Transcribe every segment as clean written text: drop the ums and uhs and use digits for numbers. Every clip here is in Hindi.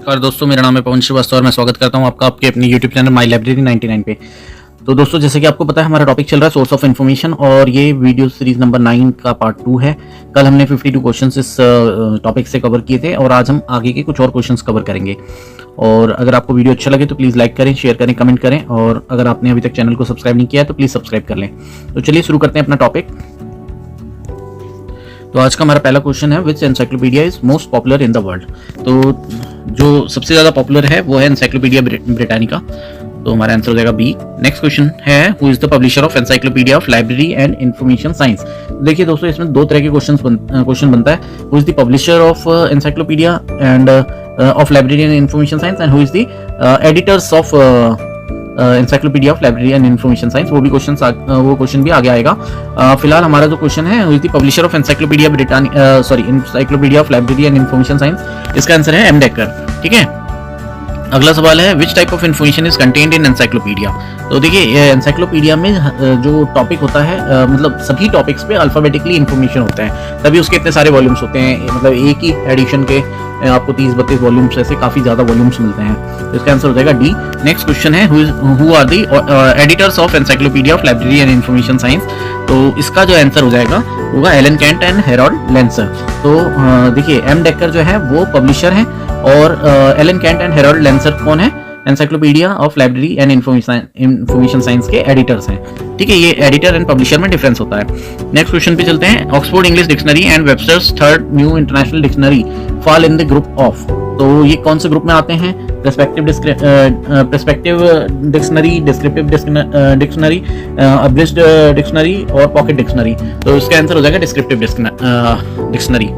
नमस्कार दोस्तों, मेरा नाम है पवन श्रीवास्तव और मैं स्वागत करता हूं आपका आपके अपने यूट्यूब चैनल माई लाइब्रेरी 99 पे। तो दोस्तों, जैसे कि आपको पता है हमारा टॉपिक चल रहा है सोर्स ऑफ इन्फॉर्मेशन और ये वीडियो सीरीज नंबर 9 का पार्ट 2 है। कल हमने 52 क्वेश्चंस इस टॉपिक से कवर किए थे और आज हम आगे के कुछ और क्वेश्चंस कवर करेंगे। और अगर आपको वीडियो अच्छा लगे तो प्लीज़ लाइक करें, शेयर करें, कमेंट करें और अगर आपने अभी तक चैनल को सब्सक्राइब नहीं किया है तो प्लीज़ सब्सक्राइब कर लें। तो चलिए शुरू करते हैं अपना टॉपिक। तो आज का हमारा पहला क्वेश्चन है, which encyclopedia is most popular in the world. तो जो सबसे ज़्यादा पॉपुलर है वो है एनसाइक्लोपीडिया ब्रिटानिका, तो हमारा आंसर हो जाएगा बी। नेक्स्ट क्वेश्चन है, who is the publisher of encyclopaedia of library and information science. देखिए दोस्तों, इसमें दो तरह के क्वेश्चन बनता है, who is the publisher of encyclopedia end of library and information science and who is the editors of encyclopaedia of library and information science. वो क्वेश्चन भी आगे आएगा। फिलहाल हमारा जो क्वेश्चन है, who is the publisher of encyclopedia encyclopedia of library and information science, इसका आंसर है एम डेकर। ठीक है, अगला सवाल है, विच type of information is contained in encyclopedia. तो देखिए, एनसाइक्लोपीडिया में जो टॉपिक होता है, मतलब सभी टॉपिक्स पे अल्फाबेटिकली इन्फॉर्मेशन होते हैं, तभी उसके इतने सारे वॉल्यूम्स होते हैं। मतलब एक ही एडिशन के आपको 30-32 वॉल्यूम्स ऐसे काफी ज्यादा वॉल्यूम्स मिलते हैं। तो इसका आंसर हो जाएगा डी। नेक्स्ट क्वेश्चन है, who are the editors of encyclopaedia of library and information science. तो इसका जो आंसर हो जाएगा होगा Allen Kent and Harold Lancour. तो देखिए, एम डेकर जो है वो पब्लिशर है और Allen Kent and Harold Lancour कौन है, encyclopedia of library and information science के एडिटर्स हैं। ठीक है, ये एडिटर एंड पब्लिशर में डिफरेंस होता है। नेक्स्ट क्वेश्चन पे चलते हैं, Oxford English dictionary and Webster's third new international dictionary fall in the group of. तो ये कौन से ग्रुप में आते हैं, perspective dictionary, descriptive dictionary, abridged dictionary और पॉकेट डिक्शनरी। तो इसका आंसर हो जाएगा डिस्क्रिप्टिव डिक्शनरी।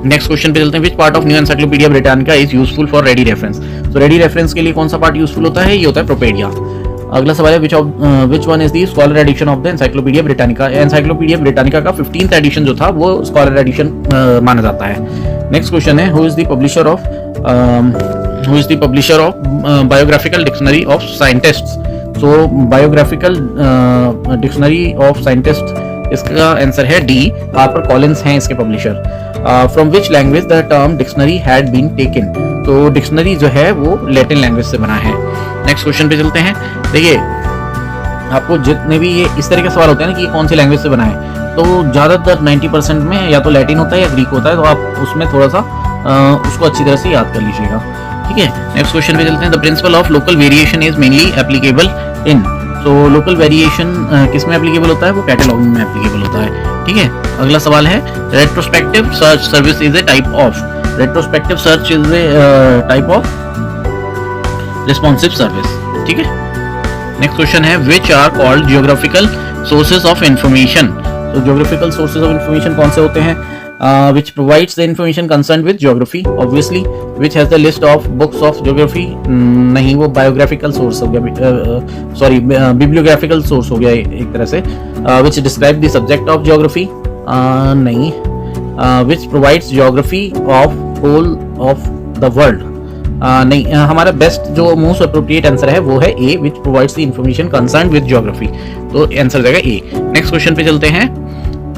नेक्स्ट क्वेश्चन पे चलते हैं, which part of new encyclopedia Britannica is useful for ready reference. तो रेडी रेफरेंस के लिए कौन सा पार्ट यूजफुल होता है, ये होता है प्रोपेडिया। अगला सवाल है, which one is the scholar edition of the encyclopaedia Britannica. Encyclopaedia Britannica का 15th एडिशन जो था वो स्कॉलर एडिशन माना जाता है। नेक्स्ट क्वेश्चन है, who is the publisher of biographical dictionary of scientists. So biographical dictionary of scientist, इसका आंसर है डी, हार्पर कॉलिंस हैं इसके publisher. From which language the term dictionary had been taken. तो डिक्शनरी जो है वो लैटिन लैंग्वेज से बना है। नेक्स्ट क्वेश्चन पे चलते हैं। देखिए, आपको जितने भी ये इस तरह के सवाल होते हैं ना कि ये कौन सी लैंग्वेज से बना है, तो ज्यादातर 90% में या तो लैटिन होता है या ग्रीक होता है, तो आप उसमें थोड़ा सा उसको अच्छी तरह से याद कर लीजिएगा। ठीक है, नेक्स्ट क्वेश्चन पे चलते हैं, the principle of local variation is mainly applicable in. तो लोकल वेरिएशन किस में एप्लीकेबल होता है, वो कैटलॉगिंग में एप्लीकेबल होता है। ठीक है, अगला सवाल है, retrospective search service is a type of. Retrospective search is a type of responsive service. ठीक है, नेक्स्ट क्वेश्चन है, which are called geographical sources of information. तो जियोग्राफिकल सोर्सेज ऑफ इंफॉर्मेशन कौन से होते हैं, which provides the information concerned with geography obviously, which has the list of books of geography। नहीं, वो biographical source हो गया, sorry bibliographical source हो गया एक तरह से। which describe the subject of geography, नहीं। which provides geography of whole of the world, नहीं। हमारा बेस्ट जो मोस्ट अप्रोप्रिएट आंसर है वो है ए, which provides the information concerned with geography। तो आंसर जाएगा ए। नेक्स्ट क्वेश्चन पे चलते हैं,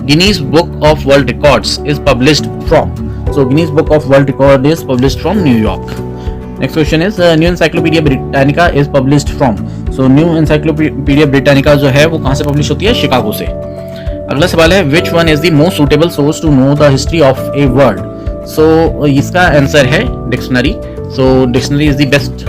Guinness Book of World Records is published from। So Guinness Book of World Record is published from New York। Next question is, New Encyclopedia Britannica is published from। So New Encyclopedia Britannica जो है वो कहाँ से पब्लिश होती है, शिकागो से। अगला सवाल है, which one is the most suitable source to know the history of a word। So इसका आंसर है dictionary. So dictionary is the best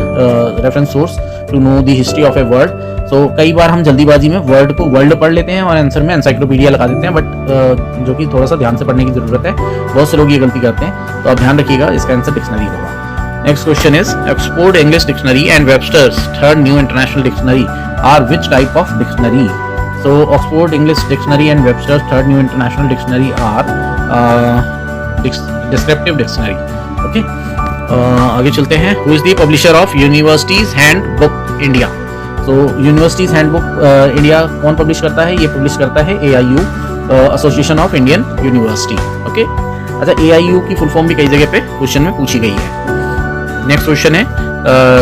reference source to know the history of a word। तो कई बार हम जल्दीबाजी में वर्ड को वर्ल्ड पढ़ लेते हैं और आंसर में एनसाइक्लोपीडिया लगा देते हैं, बट जो कि थोड़ा सा ध्यान से पढ़ने की जरूरत है। बहुत से लोग ये गलती करते हैं, तो आप ध्यान रखिएगा, इसका आंसर डिक्शनरी होगा। Next question is, Oxford English dictionary and Webster's third new international dictionary are which type of dictionary. So Oxford English dictionary and Webster's third new international dictionary are descriptive dictionary. Okay, आगे चलते हैं, who is the publisher of universities handbook India. तो यूनिवर्सिटीज हैंडबुक इंडिया कौन पब्लिश करता है, ये पब्लिश करता है AIU, association of Indian university. Okay, अच्छा, AIU की फुल फॉर्म भी कई जगह पे क्वेश्चन में पूछी गई है। नेक्स्ट क्वेश्चन है,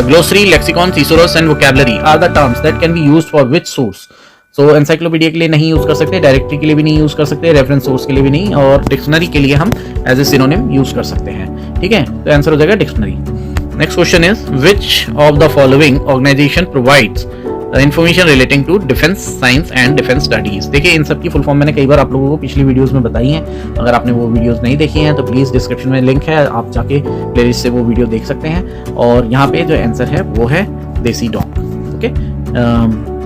glossary, lexicon, thesaurus and vocabulary are the terms that can be used for which source. So encyclopaedia के लिए नहीं यूज कर सकते, डायरेक्टरी के लिए भी नहीं यूज कर सकते, रेफरेंस सोर्स के लिए भी नहीं, और डिक्शनरी के लिए हम एज ए सिनोनिम यूज कर सकते हैं। ठीक है, तो आंसर हो जाएगा dictionary. Next question is which of the following organisation provides information relating to defence science and defence studies. देखिए इन सब की फुल फॉर्म मैंने कई बार आप लोगों को पिछली वीडियोस में बताई हैं। अगर आपने वो वीडियोस नहीं देखी हैं तो प्लीज़ डिस्क्रिप्शन में लिंक है, आप जाके प्लेलिस्ट से वो वीडियो देख सकते हैं। और यहाँ पे जो आंसर है वो है देसी डॉक। ओके,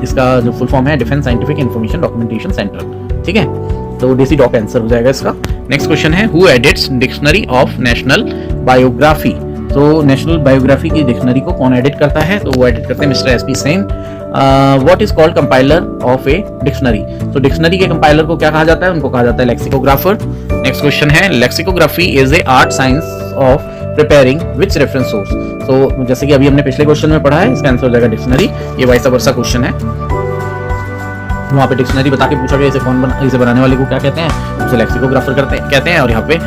इसका जो फुल फॉर्म है defence scientific information documentation centre. ठीक है, तो देसी डॉक आंसर हो जाएगा इसका। नेक्स्ट क्वेश्चन है who edits dictionary of national biography. तो नेशनल बायोग्राफी की डिक्शनरी को कौन एडिट करता है? तो वो एडिट करते हैं mister SP. Sen. What is called compiler of a dictionary. तो डिक्शनरी के कंपाइलर को क्या कहा जाता है? उनको कहा जाता है लेक्सिकोग्राफर। नेक्स्ट क्वेश्चन है lexicography is a art science of preparing which reference source. तो जैसे कि अभी हमने पिछले क्वेश्चन में पढ़ा है, इसका आंसर हो जाएगा डिक्शनरी। ये वाइस वर्सा क्वेश्चन है, वहाँ पे डिक्शनरी बता के पूछा गया इसे बनाने वाले को क्या कहते हैं, उसे लेक्सिकोग्राफर कहते हैं। और यहाँ पे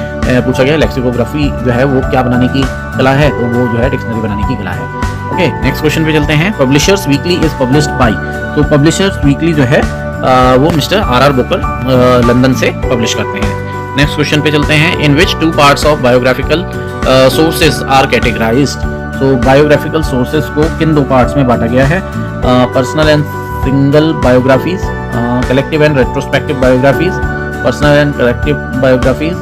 पूछा गया लेक्सिकोग्राफी जो है वो क्या बनाने की कला है, तो वो जो है डिक्शनरी बनाने की कला है। ओके, नेक्स्ट क्वेश्चन पे चलते हैं। Publishers weekly is published by. तो पब्लिशर्स वीकली जो है वो मिस्टर आर बुकर लंदन से पब्लिश करते हैं। नेक्स्ट क्वेश्चन पे चलते हैं। In which two parts of biographical sources are categorized. तो बायोग्राफिकल सोर्सेज को किन दो पार्ट्स में बांटा गया है? Personal and single biographies, collective and retrospective biographies, personal and collective biographies,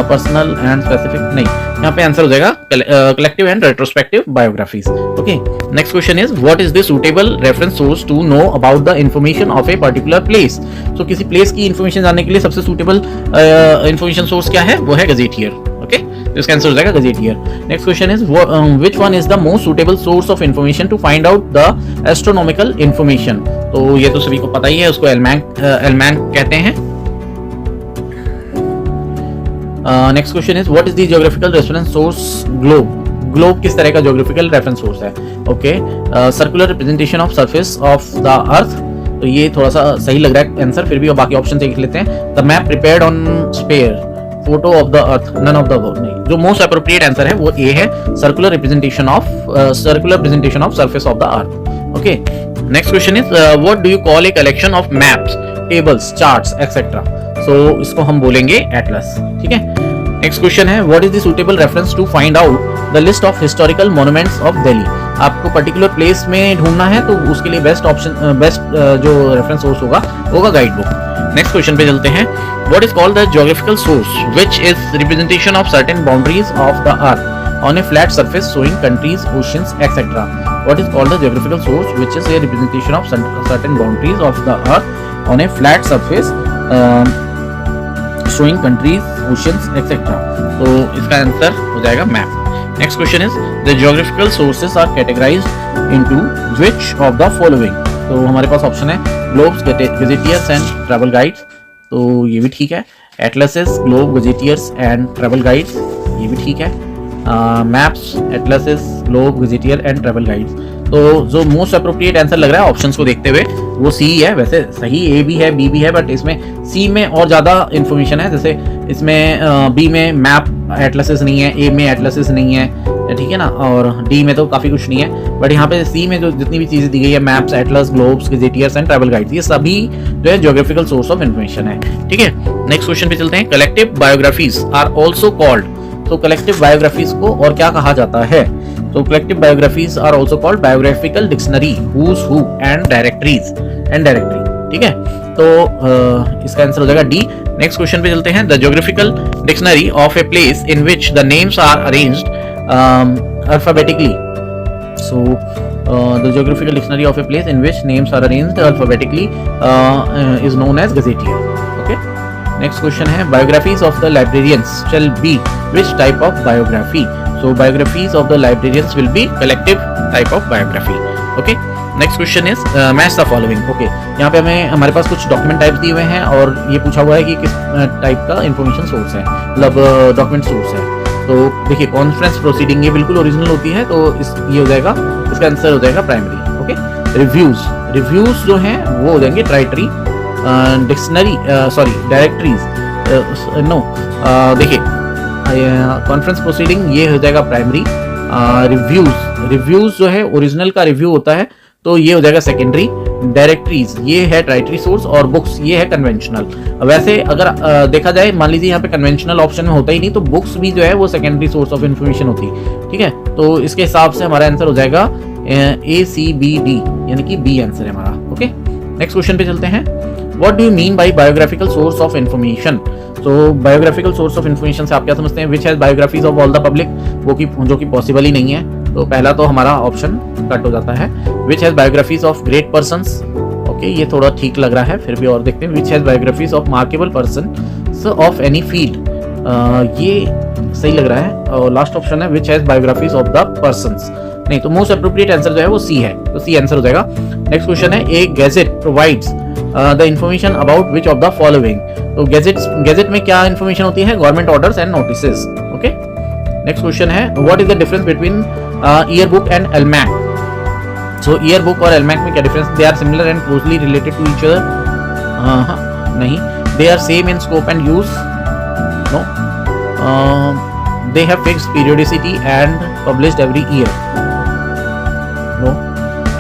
personal and specific नहीं, यहाँ पे आंसर हो जाएगा collective and retrospective biographies. Okay, next question is what is the suitable reference source to know about the information of a particular place. तो किसी प्लेस की इंफॉर्मेशन जानने के लिए सबसे सूटेबल इंफॉर्मेशन सोर्स क्या है? वो है गजेटियर। ओके, तो इसका आंसर हो जाएगा gazetteer. Next question is which one is the most suitable source of information to find out the astronomical information. तो ये तो सभी को पता ही है, उसको एलमैंक कहते हैं। Next question is what is the geographical reference source globe. Globe किस तरह का ज्योग्राफिकल रेफरेंस सोर्स है? Okay, circular representation of surface of the अर्थ। तो ये थोड़ा सा सही लग रहा है आंसर, फिर भी बाकी ऑप्शन देख लेते हैं। The map prepared on sphere, photo of the earth, none of the above नहीं। जो मोस्ट एप्रोप्रिएट आंसर है वो ए है, circular representation of surface of the earth. Okay, next question is what do you call a collection of maps, tables, charts etcetera. So इसको हम बोलेंगे एटलस। ठीक है, नेक्स्ट क्वेश्चन है what is the suitable reference to find out the list of historical monuments of Delhi. आपको पर्टिकुलर प्लेस में ढूंढना है तो उसके लिए बेस्ट जो रेफरेंस सोर्स होगा गाइड बुक। नेक्स्ट क्वेश्चन पे चलते हैं। What is called the geographical source which is representation of certain boundaries of the earth on A flat surface showing countries, oceans, etc. What is called the geographical source which is a representation of certain boundaries of the earth on a flat surface showing countries, oceans, etc. तो इसका आंसर हो जाएगा map. Next question is the geographical sources are categorised into which of the following. तो हमारे पास ऑप्शन है globes, gazetteers and travel guides. तो ये भी ठीक है। Atlases, globe, gazetteers and travel guides, ये भी ठीक है। Maps, atlases, globe, gazetteer and travel guides. तो जो मोस्ट अप्रोप्रिएट आंसर लग रहा है ऑप्शंस को देखते हुए वो सी है। वैसे सही ए भी है, बी भी है, बट इसमें सी में और ज़्यादा इन्फॉर्मेशन है। जैसे इसमें बी में मैप एटलसेस नहीं है, ए में एटलसेस नहीं है, ठीक है ना, और डी में तो काफ़ी कुछ नहीं है। बट यहाँ पे सी में जो जितनी भी चीज़ें दी गई है, maps, atlas, globes, gazetteers and travel guides, ये सभी जो है ज्योग्राफिकल सोर्स ऑफ इन्फॉर्मेशन है। ठीक है, नेक्स्ट क्वेश्चन पे चलते हैं। Collective biographies are also called. तो कलेक्टिव बायोग्राफीज को और क्या कहा जाता है? तो collective biographies are also called biographical dictionary, who's who and directories and directory. ठीक है, तो इसका आंसर हो जाएगा डी। नेक्स्ट क्वेश्चन पे चलते हैं। The geographical dictionary of a place in which the names are arranged alphabetically. So the geographical dictionary of a place in which names are arranged alphabetically is known as gazetteer. Okay. Next question है biographies of the librarians shall be which type of biography? So biographies of the librarians will be collective type of biography. Okay. Next question is match the following. Okay. यहाँ पे हमारे पास कुछ डॉक्यूमेंट टाइप्स दिए हुए हैं और ये पूछा हुआ है कि किस टाइप का इंफॉर्मेशन सोर्स है, मतलब डॉक्यूमेंट सोर्स है। तो देखिए कॉन्फ्रेंस प्रोसीडिंग ये बिल्कुल ओरिजिनल होती है, तो ये हो जाएगा, इसका आंसर हो जाएगा प्राइमरी। ओके, रिव्यूज जो हैं वो हो जाएंगे ट्राइटरी, डिक्शनरी डायरेक्टरीज नो, देखिए कॉन्फ्रेंस प्रोसीडिंग ये हो जाएगा प्राइमरी। रिव्यूज जो है ओरिजिनल का रिव्यू होता है तो ये हो जाएगा सेकेंडरी। डायरेक्टरीज ये है ट्राइटरी सोर्स और बुक्स ये है कन्वेंशनल। वैसे अगर देखा जाए, मान लीजिए यहाँ पे कन्वेंशनल ऑप्शन में होता ही नहीं, तो बुक्स भी जो है वो सेकेंडरी सोर्स ऑफ इन्फॉर्मेशन होती है। ठीक है, तो इसके हिसाब से हमारा आंसर हो जाएगा ACBD, यानी कि बी आंसर है हमारा। ओके, नेक्स्ट क्वेश्चन पे चलते हैं। What do you mean by biographical source of information? तो बायोग्राफिकल सोर्स ऑफ इन्फॉर्मेशन से आप क्या समझते हैं? Which has biographies of all the public, जो कि पॉसिबल ही नहीं है, तो पहला तो हमारा ऑप्शन कट हो जाता है। Which has biographies of great persons, okay ये थोड़ा ठीक लग रहा है, फिर भी और देखते हैं। Which has biographies of markable person of any field, ये सही लग रहा है। और लास्ट ऑप्शन है which has biographies of the persons, नहीं, तो मोस्ट अप्रोप्रिएट आंसर जो है वो सी है, तो सी आंसर हो जाएगा। नेक्स्ट क्वेश्चन है, a gazette provides the information about which of the following. तो गैजेट में क्या इंफॉर्मेशन होती है? Government orders and notices. Okay, next question है, what is the difference between year book and almanac? So year book और एल्मैक में क्या difference? They are similar and closely related to each other, नहीं। They are same in scope and use, no. They have fixed periodicity and published every year, no.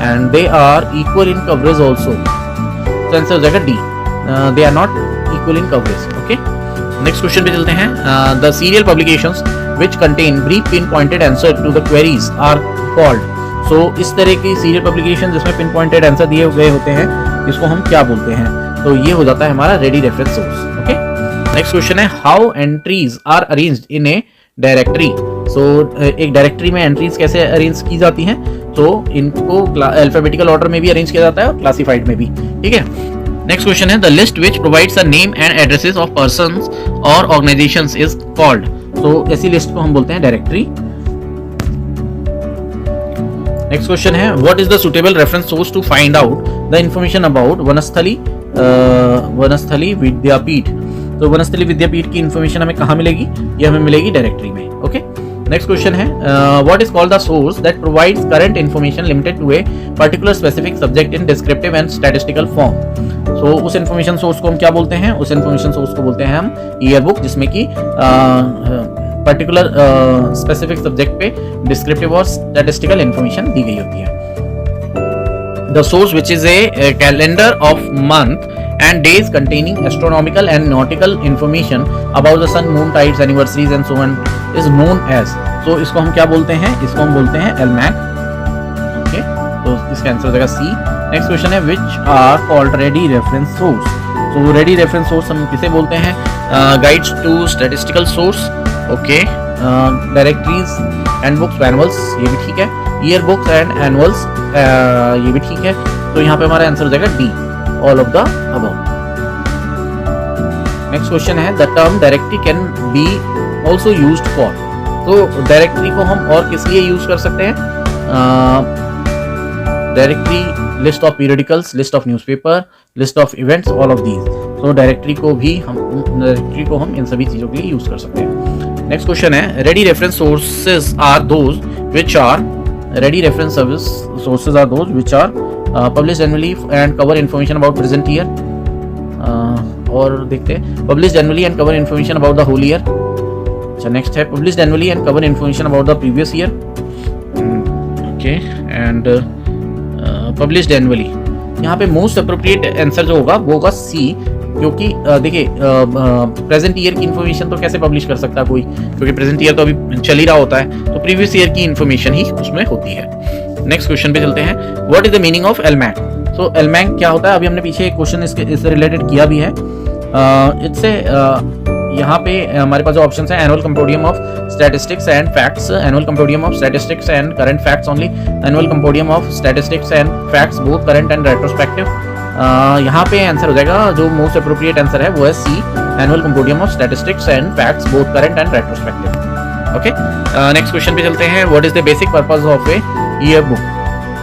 And they are equal in coverage also, तो आंसर हो जाएगा D, they are not equal in coverage. Okay, next question पे चलते हैं। The serial publications which contain brief pinpointed answer to the queries are called। so इस तरह की सीरियल पब्लिकेशन जिसमें पिन पॉइंटेड आंसर दिए हुए होते हैं, इसको हम क्या बोलते हैं? तो ये हो जाता है हमारा ready reference source. Okay, next question है, how entries are arranged in a directory? So एक डायरेक्टरी में एंट्रीज कैसे अरेंज की जाती हैं? तो इनको अल्फाबेटिकल ऑर्डर में भी अरेंज किया जाता है और क्लासिफाइड में भी। ठीक है, नेक्स्ट क्वेश्चन है, the list which provides a name and addresses of persons or organisations is called. तो ऐसी लिस्ट को हम बोलते हैं डायरेक्टरी। नेक्स्ट क्वेश्चन है, what is the suitable reference source to find out the information about Vanasthali Vidyapeeth? तो वनस्थली विद्यापीठ की इंफॉर्मेशन हमें कहाँ मिलेगी? ये हमें मिलेगी डायरेक्टरी में। ओके, नेक्स्ट क्वेश्चन है, what is called the source that provides current information limited to a particular specific subject in descriptive and statistical form? So उस इन्फॉर्मेशन सोर्स को हम क्या बोलते हैं? उस इन्फॉर्मेशन सोर्स को बोलते हैं हम ईयर बुक, जिसमें कि पर्टिकुलर स्पेसिफिक सब्जेक्ट पे डिस्क्रिप्टिव और स्टैटिस्टिकल इन्फॉर्मेशन दी गई होती है। The source which is a calendar of month and days containing astronomical and nautical information about the sun, moon, tides, anniversaries and so on is known as। so इसको हम क्या बोलते हैं? इसको हम बोलते हैं एल्मैक। ओके, तो इसका आंसर हो जाएगा सी। नेक्स्ट क्वेश्चन है, which are called ready reference source। so ready reference source हम किसे बोलते हैं? guides to statistical source, okay, directories and books, manuals, ये भी ठीक है, year books and annuals, ये भी ठीक है। तो यहाँ पे हमारा आंसर हो जाएगा D, all of the above। Next question है, the term directory can be also used for. तो डायरेक्टरी को हम और किस लिए यूज कर सकते हैं? Directory, list of periodicals, list of newspaper, list of events, all of these. तो डायरेक्टरी को हम इन सभी चीजों के लिए यूज कर सकते हैं। नेक्स्ट क्वेश्चन है, ready reference sources are those which are ready reference service sources are those which are published annually and cover information about present year। और देखते हैं, published annually and cover information about the whole year। अच्छा, नेक्स्ट है published annually and cover information about the previous year। okay, and published annually। यहाँ पे मोस्ट अप्रोप्रिएट आंसर जो होगा वो होगा सी, क्योंकि देखिए प्रेजेंट ईयर की इन्फॉर्मेशन तो कैसे पब्लिश कर सकता है कोई, क्योंकि प्रेजेंट ईयर तो अभी चल ही रहा होता है, तो प्रीवियस ईयर की इन्फॉर्मेशन ही उसमें होती है। नेक्स्ट क्वेश्चन पे चलते हैं, what is the meaning of almanac? So almanac क्या होता है? अभी हमने पीछे एक क्वेश्चन इससे रिलेटेड किया भी है। इससे यहाँ पे हमारे पास जो ऑप्शंस हैं, annual compendium of statistics and facts, annual compendium of statistics and current facts only, annual compendium of statistics and facts both current and retrospective. यहाँ पे आंसर हो जाएगा, जो मोस्ट अप्रोप्रिएट आंसर है वो है C, annual compendium of statistics and facts both current and retrospective. Okay, next question पे चलते हैं, what is the basic purpose of a year book?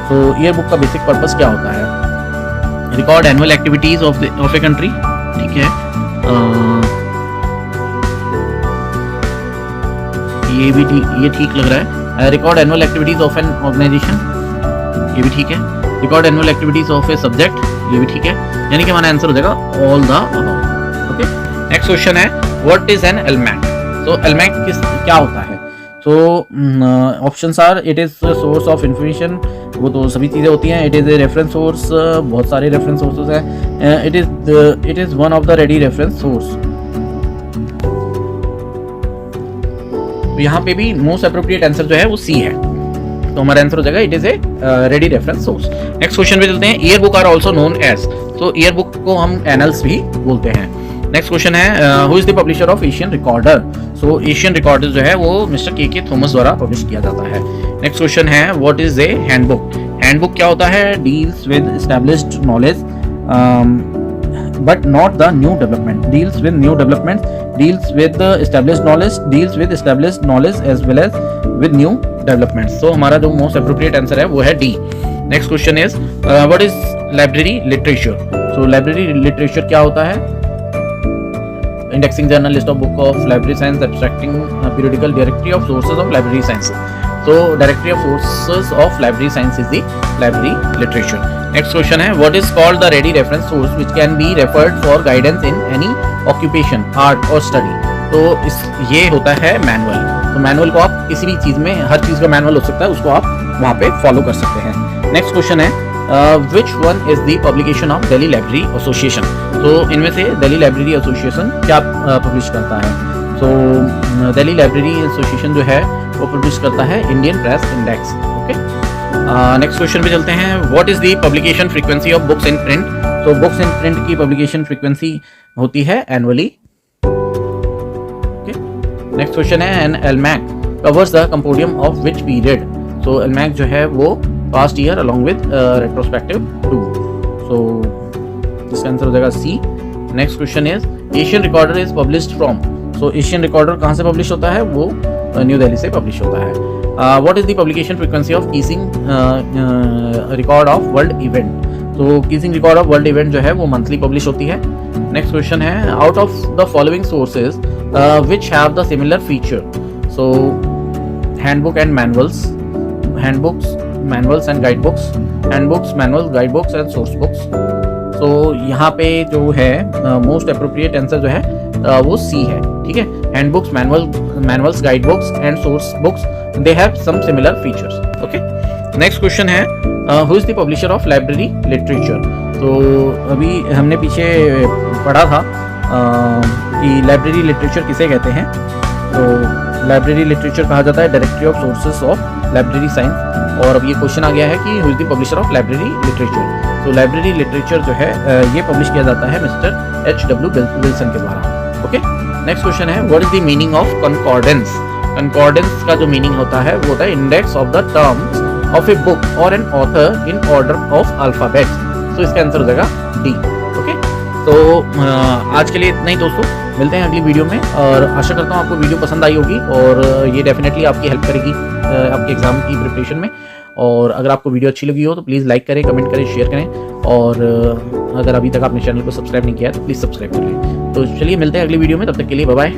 तो ईयर बुक का बेसिक पर्पस क्या होता है? Record annual activities of a country, ठीक है, ये ठीक लग रहा है। Record annual activities of an organisation, ये भी ठीक है। Record annual activities of a subject, ये भी ठीक है। यानी कि हमारा आंसर हो जाएगा all the above. Okay, next question है, व्हाट इज एन एल्मैक? तो एल्मैक क्या होता है? So options are, it is a source of information वो तो सभी चीज़ें होती हैं। It is a reference source, बहुत सारे रेफरेंस सोर्सेज हैं। It is one of the ready reference source. यहाँ पे भी मोस्ट अप्रोप्रिएट आंसर जो है वो सी है, तो हमारा आंसर हो जाएगा it is a ready reference source. Next question पे चलते हैं। Year book are also known as, तो ईयर बुक को हम एनल्स भी बोलते हैं। नेक्स्ट क्वेश्चन है who is the publisher of Asian Recorder. So Asian Recorder जो है वो मिस्टर के थॉमस द्वारा पब्लिश किया जाता है। नेक्स्ट क्वेश्चन है what is a handbook. Handbook क्या होता है? Deals with established knowledge but not the new development, deals with new developments, deals with the established knowledge, deals with established knowledge as well as with new developments। so हमारा जो most appropriate answer है वो है D। next question is what is library literature। so library literature क्या होता है? indexing journal, list of book of library science, abstracting periodical directory of sources of library sciences। so directory of sources of library science is the library literature। Next question है what is called the ready reference source which can be referred for guidance in any occupation, art or study. तो ये होता है मैनुअल। तो मैनुअल को आप किसी भी चीज़ में, हर चीज़ का मैनुअल हो सकता है, उसको आप वहाँ पे फॉलो कर सकते हैं। नेक्स्ट क्वेश्चन है which one is the publication of Delhi library association. तो इनमें से दिल्ली लाइब्रेरी एसोसिएशन क्या पब्लिश करता है? तो दिल्ली लाइब्रेरी एसोसिएशन जो है वो पब्लिश करता है Indian Press Index. Okay, next question पे चलते हैं। What is the publication frequency of books in print. तो बुक्स इन प्रिंट की पब्लिकेशन फ्रीक्वेंसी होती है एनुअली। ओके, नेक्स्ट क्वेश्चन है an almanac covers the compendium of which period. So almanac जो है वो past year along with retrospective too. So इसका आंसर हो जाएगा C. Next question is Asian Recorder is published from. So Asian recorder कहाँ से पब्लिश होता है? वो न्यू दिल्ली से पब्लिश होता है। What is the publication frequency of Keysing record of world event। तो Keysing record of world event जो है वो मंथली पब्लिश होती है। नेक्स्ट क्वेश्चन है out of the following sources which have the similar feature। so handbook and manuals, handbooks, manuals and guidebooks, handbooks, manuals, guidebooks and source books। so यहाँ पे जो है मोस्ट अप्रोप्रिएट आंसर जो है वो सी है। ठीक है, handbooks, manuals, guidebooks and source books they have some similar features। okay, next question है who is the publisher of library literature। तो अभी हमने पीछे पढ़ा था कि लाइब्रेरी लिटरेचर किसे कहते हैं। तो लाइब्रेरी लिटरेचर कहा जाता है directory of sources of library science. और अब ये क्वेश्चन आ गया है कि who is the publisher of library literature। तो लाइब्रेरी लिटरेचर जो है ये पब्लिश किया जाता है मिस्टर H.W. विल्सन के द्वारा। ओके, नेक्स्ट क्वेश्चन है what is the meaning of concordance. Concordance का जो मीनिंग होता है वो होता है index of the terms of a book or an author in order of alphabets. तो इसका आंसर हो जाएगा डी। ओके, तो आज के लिए इतना ही दोस्तों, मिलते हैं अगली वीडियो में और आशा करता हूँ आपको वीडियो पसंद आई होगी और ये डेफिनेटली आपकी हेल्प करेगी आपके एग्जाम की प्रिपरेशन में। और अगर आपको वीडियो अच्छी लगी हो तो प्लीज़ लाइक करें, कमेंट करें, शेयर करें और अगर अभी तक आपने चैनल को सब्सक्राइब नहीं किया है तो प्लीज़ सब्सक्राइब कर लें। तो चलिए मिलते हैं अगली वीडियो में, तब तक के लिए बाय बाय।